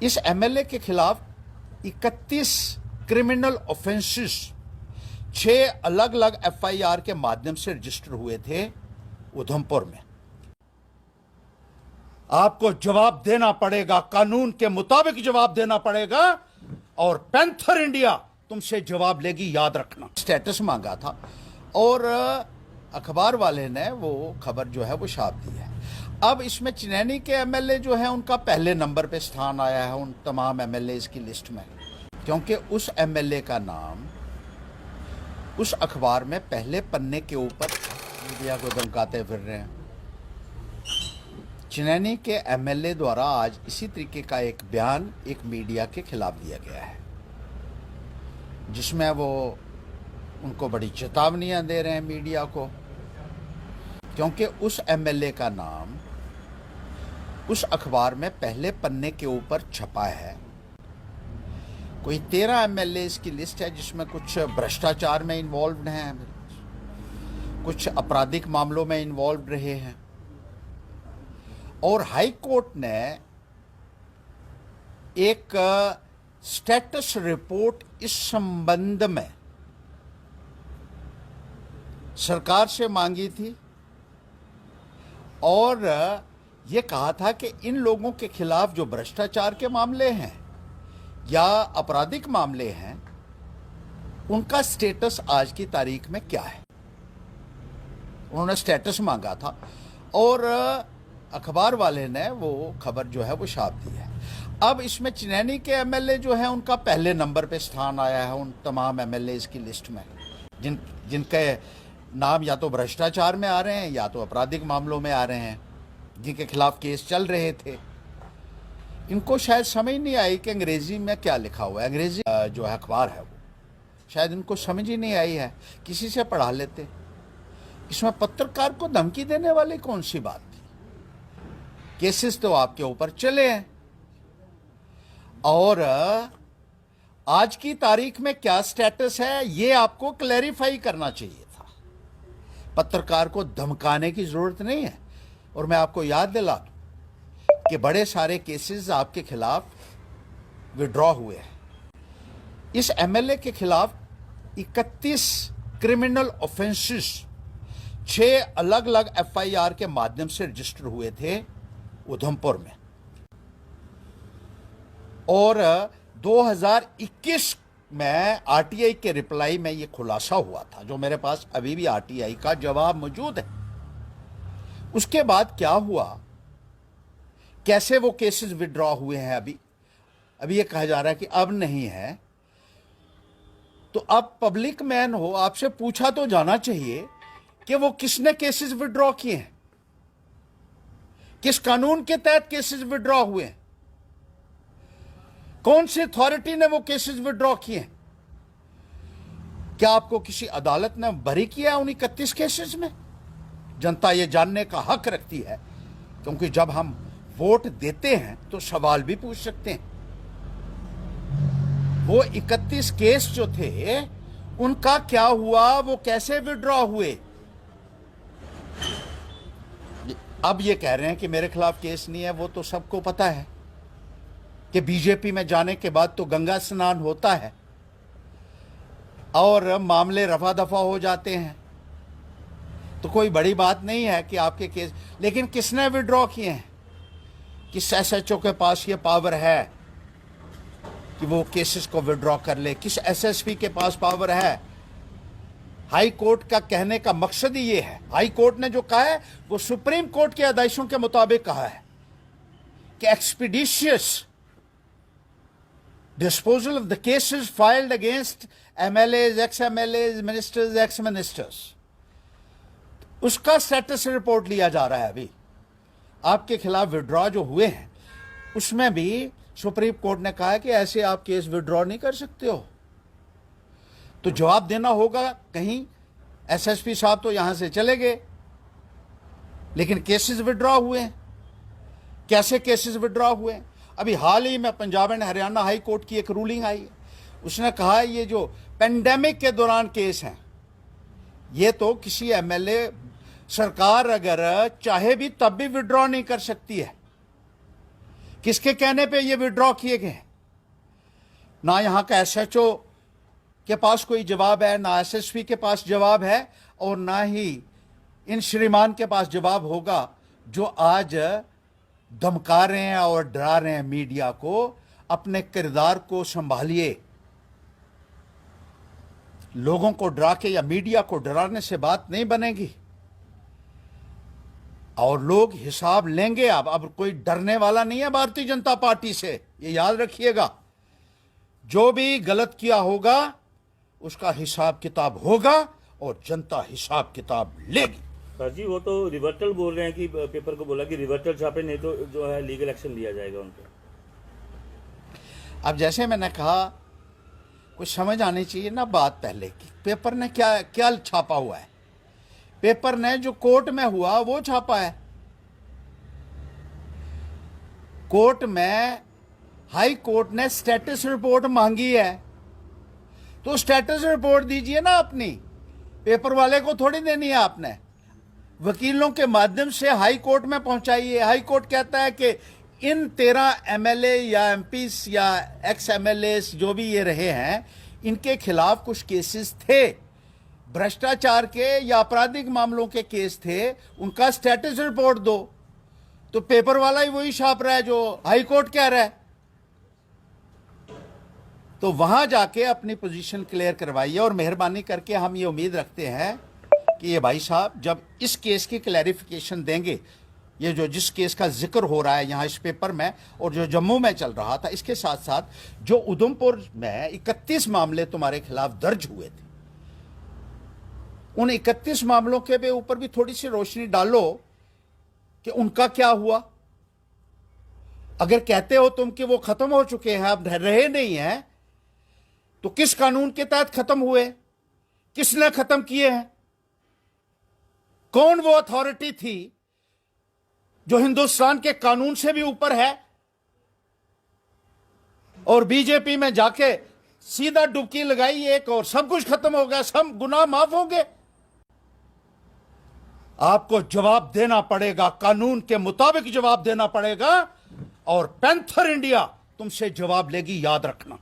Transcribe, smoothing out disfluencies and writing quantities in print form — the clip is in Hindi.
इस एमएलए के खिलाफ 31 क्रिमिनल ऑफेंसेस 6 अलग अलग एफआईआर के माध्यम से रजिस्टर हुए थे उधमपुर में। आपको जवाब देना पड़ेगा, कानून के मुताबिक जवाब देना पड़ेगा और पैंथर इंडिया तुमसे जवाब लेगी, याद रखना। स्टेटस मांगा था और अखबार वाले ने वो खबर जो है वो छाप दी है। अब इसमें चिनैनी के एमएलए जो है उनका पहले नंबर पे स्थान आया है उन तमाम एमएलए की लिस्ट में, क्योंकि उस एमएलए का नाम उस अखबार में पहले पन्ने के ऊपर मीडिया को धमकाते फिर रहे हैं। चिनैनी के एमएलए द्वारा आज इसी तरीके का एक बयान एक मीडिया के खिलाफ दिया गया है, जिसमें वो उनको बड़ी चेतावनियां दे रहे हैं मीडिया को, क्योंकि उस एमएलए का नाम उस अखबार में पहले पन्ने के ऊपर छपा है। कोई 13 एमएलए की लिस्ट है, जिसमें कुछ भ्रष्टाचार में इन्वॉल्व हैं, कुछ आपराधिक मामलों में इन्वॉल्व रहे हैं। और हाई कोर्ट ने एक स्टेटस रिपोर्ट इस संबंध में सरकार से मांगी थी और ये कहा था कि इन लोगों के खिलाफ जो भ्रष्टाचार के मामले हैं या आपराधिक मामले हैं, उनका स्टेटस आज की तारीख में क्या है। उन्होंने स्टेटस मांगा था और अखबार वाले ने वो खबर जो है वो छाप दी है। अब इसमें चिनैनी के एमएलए जो है उनका पहले नंबर पे स्थान आया है उन तमाम एमएलए की लिस्ट में, जिनके नाम या तो भ्रष्टाचार में आ रहे हैं या तो आपराधिक मामलों में आ रहे हैं, जिनके खिलाफ केस चल रहे थे। इनको शायद समझ नहीं आई कि अंग्रेजी में क्या लिखा हुआ है। अंग्रेजी जो है अखबार है वो शायद इनको समझ ही नहीं आई है, किसी से पढ़ा लेते। इसमें पत्रकार को धमकी देने वाली कौन सी बात थी? केसेस तो आपके ऊपर चले हैं और आज की तारीख में क्या स्टेटस है ये आपको क्लैरिफाई करना चाहिए था। पत्रकार को धमकाने की जरूरत नहीं है। और मैं आपको याद दिला दूं कि बड़े सारे केसेस आपके खिलाफ विड्रॉ हुए हैं। इस एमएलए के खिलाफ 31 क्रिमिनल ऑफेंसेस 6 अलग अलग एफआईआर के माध्यम से रजिस्टर हुए थे उधमपुर में। और 2021 में आरटीआई के रिप्लाई में यह खुलासा हुआ था, जो मेरे पास अभी भी आरटीआई का जवाब मौजूद है। उसके बाद क्या हुआ, कैसे वो केसेस विड्रॉ हुए हैं, अभी ये कहा जा रहा है कि अब नहीं है। तो आप पब्लिक मैन हो, आपसे पूछा तो जाना चाहिए कि वो किसने केसेस विड्रॉ किए हैं, किस कानून के तहत केसेस विड्रॉ हुए हैं, कौन सी अथॉरिटी ने वो केसेस विड्रॉ किए हैं। क्या आपको किसी अदालत ने बरी किया उन 31 केसेस में? जनता ये जानने का हक रखती है, क्योंकि जब हम वोट देते हैं तो सवाल भी पूछ सकते हैं। वो 31 केस जो थे उनका क्या हुआ, वो कैसे विड्रॉ हुए? अब ये कह रहे हैं कि मेरे खिलाफ केस नहीं है। वो तो सबको पता है कि बीजेपी में जाने के बाद तो गंगा स्नान होता है और मामले रफा दफा हो जाते हैं, तो कोई बड़ी बात नहीं है कि आपके केस। लेकिन किसने विड्रॉ किए हैं? किस एसएचओ के पास ये पावर है कि वो केसेस को विड्रॉ कर ले? किस एसएसपी के पास पावर है? हाई कोर्ट का कहने का मकसद ही ये है। हाई कोर्ट ने जो कहा है वो सुप्रीम कोर्ट के आदेशों के मुताबिक कहा है कि expeditious disposal of the cases filed against MLAs, ex MLAs, ministers, ex ministers, उसका स्टेटस रिपोर्ट लिया जा रहा है। अभी आपके खिलाफ विड्रॉ जो हुए हैं उसमें भी सुप्रीम कोर्ट ने कहा है कि ऐसे आप केस विड्रॉ नहीं कर सकते हो, तो जवाब देना होगा। कहीं एसएसपी साहब तो यहां से चले गए, लेकिन केसेस विड्रॉ हुए हैं। कैसे केसेस विड्रॉ हुए? अभी हाल ही में Punjab and Haryana high court की एक रूलिंग आई है, उसने कहा ये जो पेंडेमिक के दौरान केस हैं, ये तो किसी एमएलए, सरकार अगर चाहे भी तब भी विड्रॉ नहीं कर सकती है, किसके कहने पे ये विड्रॉ किए गए? ना यहां का एसएचओ के पास कोई जवाब है, ना एसएसपी के पास जवाब है, और ना ही इन श्रीमान के पास जवाब होगा जो आज धमका रहे हैं और डरा रहे हैं मीडिया को। अपने किरदार को संभालिए। लोगों को डरा के या मीडिया को डराने से बात नहीं बनेगी, और लोग हिसाब लेंगे। अब कोई डरने वाला नहीं है भारतीय जनता पार्टी से, ये याद रखिएगा। जो भी गलत किया होगा उसका हिसाब किताब होगा और जनता हिसाब किताब लेगी। सर जी, वो तो रिवर्टल बोल रहे हैं कि पेपर को बोला कि रिवर्टल छापे, नहीं तो जो है लीगल एक्शन लिया जाएगा उन पर। अब जैसे मैंने कहा, कुछ समझ आनी चाहिए ना बात पहले की। पेपर ने क्या क्या छापा हुआ है? पेपर ने जो कोर्ट में हुआ वो छापा है। कोर्ट में हाई कोर्ट ने स्टेटस रिपोर्ट मांगी है, तो स्टेटस रिपोर्ट दीजिए ना अपनी। पेपर वाले को थोड़ी देनी है आपने। वकीलों के माध्यम से हाई कोर्ट में पहुंचाइए। हाई कोर्ट कहता है कि इन 13 एमएलए या एमपीस या एक्स एमएलए जो भी ये रहे हैं, इनके खिलाफ कुछ केसेस थे, भ्रष्टाचार के या आपराधिक मामलों के केस थे, उनका स्टेटस रिपोर्ट दो। तो पेपर वाला ही वही छाप रहा है जो हाई कोर्ट कह रहा है। तो वहां जाके अपनी पोजीशन क्लियर करवाइए, और मेहरबानी करके हम ये उम्मीद रखते हैं कि ये भाई साहब जब इस केस की क्लैरिफिकेशन देंगे, ये जो जिस केस का जिक्र हो रहा है यहाँ इस पेपर में और जो जम्मू में चल रहा था, इसके साथ साथ जो उधमपुर में 31 मामले तुम्हारे खिलाफ दर्ज हुए थे, उन 31 मामलों के ऊपर भी थोड़ी सी रोशनी डालो कि उनका क्या हुआ। अगर कहते हो तुम कि वो खत्म हो चुके हैं, अब रहे नहीं हैं, तो किस कानून के तहत खत्म हुए, किसने खत्म किए हैं, कौन वो अथॉरिटी थी जो हिंदुस्तान के कानून से भी ऊपर है, और बीजेपी में जाके सीधा डुबकी लगाई एक और सब कुछ खत्म हो गया, सब गुनाह माफ होंगे। आपको जवाब देना पड़ेगा, कानून के मुताबिक जवाब देना पड़ेगा, और पैंथर इंडिया तुमसे जवाब लेगी, याद रखना।